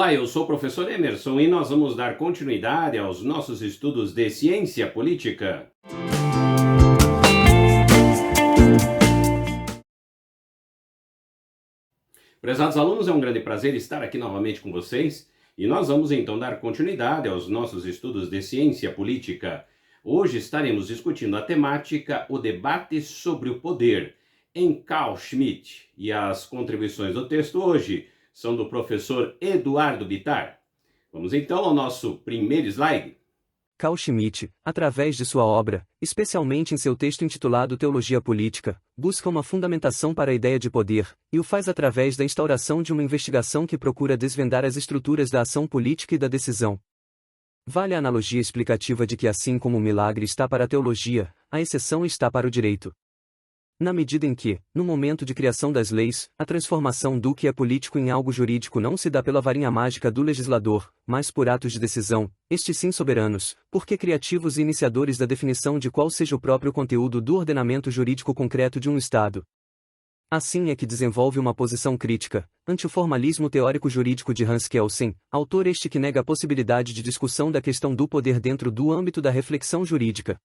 Olá, eu sou o professor Emerson e nós vamos dar continuidade aos nossos estudos de ciência política. Prezados alunos, é um grande prazer estar aqui novamente com vocês e nós vamos então dar continuidade aos nossos estudos de ciência política. Hoje estaremos discutindo a temática O debate sobre o poder, em Carl Schmitt, e as contribuições do texto hoje são do professor Eduardo Bittar. Vamos então ao nosso primeiro slide. Carl Schmitt, através de sua obra, especialmente em seu texto intitulado Teologia Política, busca uma fundamentação para a ideia de poder, e o faz através da instauração de uma investigação que procura desvendar as estruturas da ação política e da decisão. Vale a analogia explicativa de que assim como o milagre está para a teologia, a exceção está para o direito. Na medida em que, no momento de criação das leis, a transformação do que é político em algo jurídico não se dá pela varinha mágica do legislador, mas por atos de decisão, estes sim soberanos, porque criativos e iniciadores da definição de qual seja o próprio conteúdo do ordenamento jurídico concreto de um Estado. Assim é que desenvolve uma posição crítica, ante o formalismo teórico-jurídico de Hans Kelsen, autor este que nega a possibilidade de discussão da questão do poder dentro do âmbito da reflexão jurídica.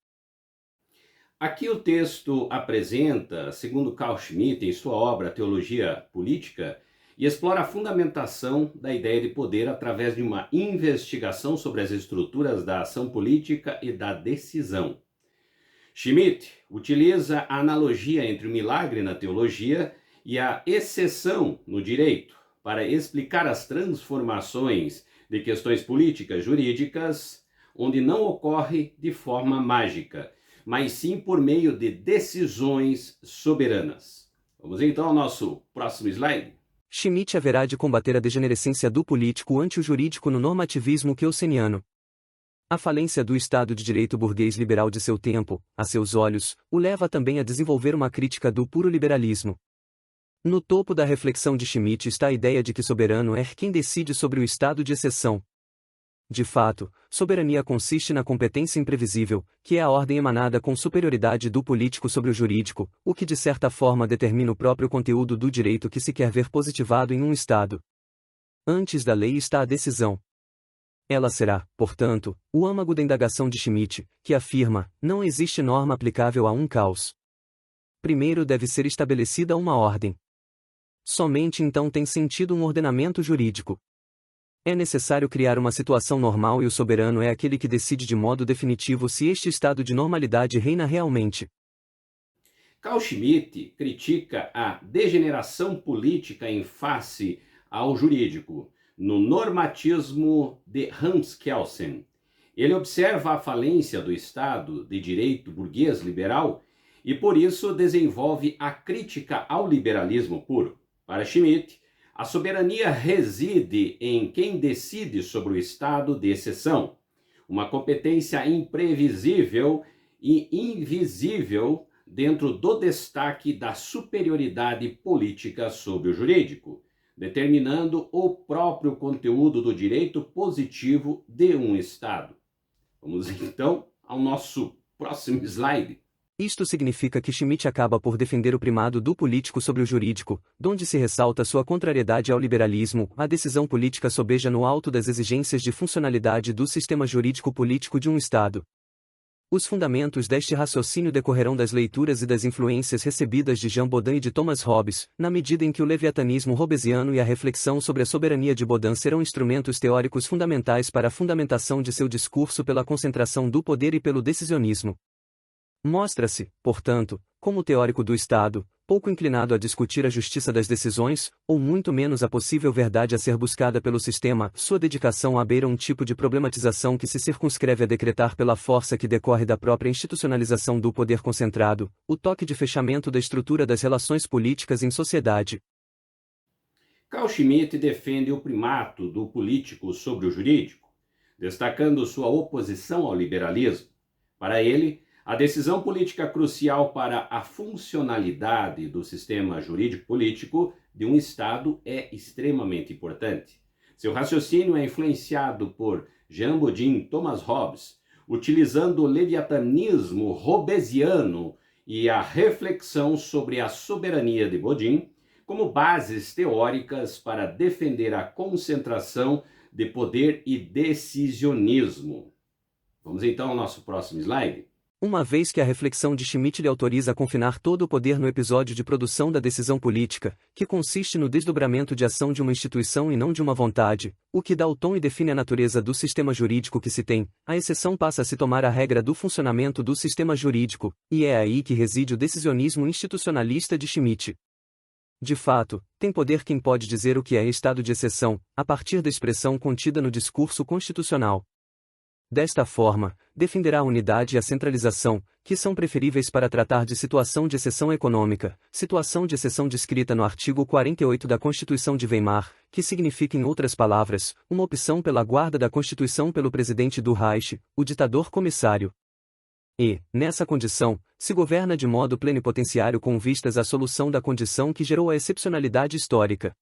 Aqui o texto apresenta, segundo Carl Schmitt em sua obra Teologia Política, e explora a fundamentação da ideia de poder através de uma investigação sobre as estruturas da ação política e da decisão. Schmitt utiliza a analogia entre o milagre na teologia e a exceção no direito para explicar as transformações de questões políticas jurídicas, onde não ocorre de forma mágica, mas sim por meio de decisões soberanas. Vamos então ao nosso próximo slide. Schmitt haverá de combater a degenerescência do político ante o jurídico no normativismo kelseniano. A falência do Estado de direito burguês liberal de seu tempo, a seus olhos, o leva também a desenvolver uma crítica do puro liberalismo. No topo da reflexão de Schmitt está a ideia de que soberano é quem decide sobre o estado de exceção. De fato, soberania consiste na competência imprevisível, que é a ordem emanada com superioridade do político sobre o jurídico, o que de certa forma determina o próprio conteúdo do direito que se quer ver positivado em um Estado. Antes da lei está a decisão. Ela será, portanto, o âmago da indagação de Schmitt, que afirma: não existe norma aplicável a um caos. Primeiro deve ser estabelecida uma ordem. Somente então tem sentido um ordenamento jurídico. É necessário criar uma situação normal e o soberano é aquele que decide de modo definitivo se este estado de normalidade reina realmente. Carl Schmitt critica a degeneração política em face ao jurídico, no normatismo de Hans Kelsen. Ele observa a falência do Estado de direito burguês liberal e por isso desenvolve a crítica ao liberalismo puro. Para Schmitt, a soberania reside em quem decide sobre o estado de exceção, uma competência imprevisível e invisível dentro do destaque da superioridade política sobre o jurídico, determinando o próprio conteúdo do direito positivo de um Estado. Vamos então ao nosso próximo slide. Isto significa que Schmitt acaba por defender o primado do político sobre o jurídico, donde se ressalta sua contrariedade ao liberalismo. A decisão política sobeja no alto das exigências de funcionalidade do sistema jurídico-político de um Estado. Os fundamentos deste raciocínio decorrerão das leituras e das influências recebidas de Jean Bodin e de Thomas Hobbes, na medida em que o leviatanismo hobbesiano e a reflexão sobre a soberania de Bodin serão instrumentos teóricos fundamentais para a fundamentação de seu discurso pela concentração do poder e pelo decisionismo. Mostra-se, portanto, como teórico do Estado, pouco inclinado a discutir a justiça das decisões, ou muito menos a possível verdade a ser buscada pelo sistema. Sua dedicação abeira um tipo de problematização que se circunscreve a decretar pela força que decorre da própria institucionalização do poder concentrado, o toque de fechamento da estrutura das relações políticas em sociedade. Carl Schmitt defende o primato do político sobre o jurídico, destacando sua oposição ao liberalismo. Para ele, a decisão política crucial para a funcionalidade do sistema jurídico-político de um Estado é extremamente importante. Seu raciocínio é influenciado por Jean Bodin e Thomas Hobbes, utilizando o leviatanismo hobbesiano e a reflexão sobre a soberania de Bodin como bases teóricas para defender a concentração de poder e decisionismo. Vamos então ao nosso próximo slide. Uma vez que a reflexão de Schmitt lhe autoriza a confinar todo o poder no episódio de produção da decisão política, que consiste no desdobramento de ação de uma instituição e não de uma vontade, o que dá o tom e define a natureza do sistema jurídico que se tem, a exceção passa a se tomar a regra do funcionamento do sistema jurídico, e é aí que reside o decisionismo institucionalista de Schmitt. De fato, tem poder quem pode dizer o que é estado de exceção, a partir da expressão contida no discurso constitucional. Desta forma, defenderá a unidade e a centralização, que são preferíveis para tratar de situação de exceção econômica, situação de exceção descrita no artigo 48 da Constituição de Weimar, que significa em outras palavras, uma opção pela guarda da Constituição pelo presidente do Reich, o ditador comissário. E, nessa condição, se governa de modo plenipotenciário com vistas à solução da condição que gerou a excepcionalidade histórica.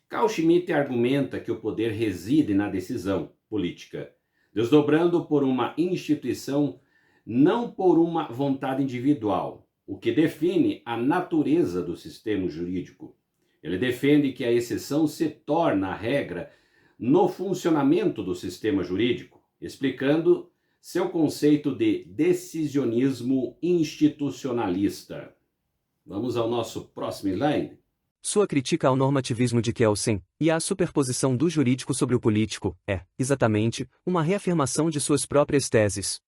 Carl Schmitt argumenta que o poder reside na decisão política, desdobrando por uma instituição, não por uma vontade individual, o que define a natureza do sistema jurídico. Ele defende que a exceção se torna a regra no funcionamento do sistema jurídico, explicando seu conceito de decisionismo institucionalista. Vamos ao nosso próximo slide. Sua crítica ao normativismo de Kelsen, e à superposição do jurídico sobre o político, é, exatamente, uma reafirmação de suas próprias teses.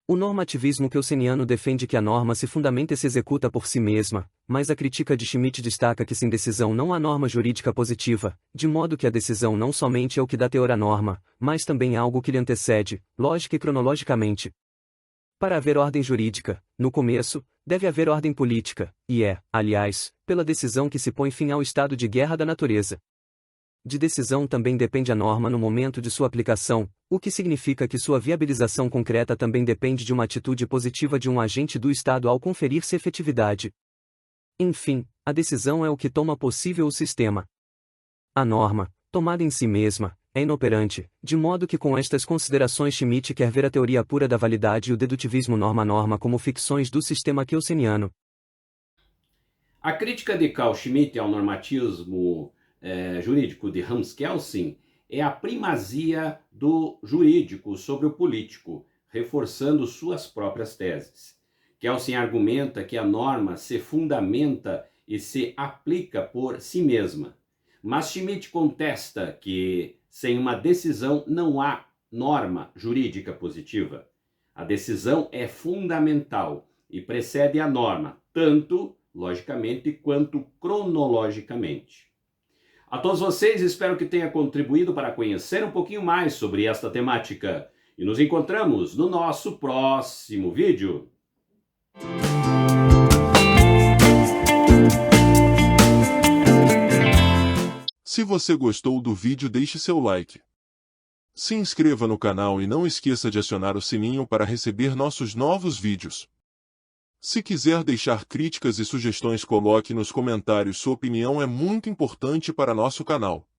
O normativismo kelseniano defende que a norma se fundamenta e se executa por si mesma, mas a crítica de Schmitt destaca que sem decisão não há norma jurídica positiva, de modo que a decisão não somente é o que dá teor à norma, mas também é algo que lhe antecede, lógica e cronologicamente. Para haver ordem jurídica, no começo, deve haver ordem política, e é, aliás, pela decisão que se põe fim ao estado de guerra da natureza. De decisão também depende a norma no momento de sua aplicação, o que significa que sua viabilização concreta também depende de uma atitude positiva de um agente do Estado ao conferir-se efetividade. Enfim, a decisão é o que toma possível o sistema. A norma, tomada em si mesma, é inoperante, de modo que com estas considerações Schmitt quer ver a teoria pura da validade e o dedutivismo norma-norma como ficções do sistema kelseniano. A crítica de Carl Schmitt ao normatismo jurídico de Hans Kelsen é a primazia do jurídico sobre o político, reforçando suas próprias teses. Kelsen argumenta que a norma se fundamenta e se aplica por si mesma, mas Schmitt contesta que sem uma decisão não há norma jurídica positiva. A decisão é fundamental e precede a norma, tanto logicamente quanto cronologicamente. A todos vocês, espero que tenha contribuído para conhecer um pouquinho mais sobre esta temática. E nos encontramos no nosso próximo vídeo. Se você gostou do vídeo, deixe seu like. Se inscreva no canal e não esqueça de acionar o sininho para receber nossos novos vídeos. Se quiser deixar críticas e sugestões, coloque nos comentários. Sua opinião é muito importante para nosso canal.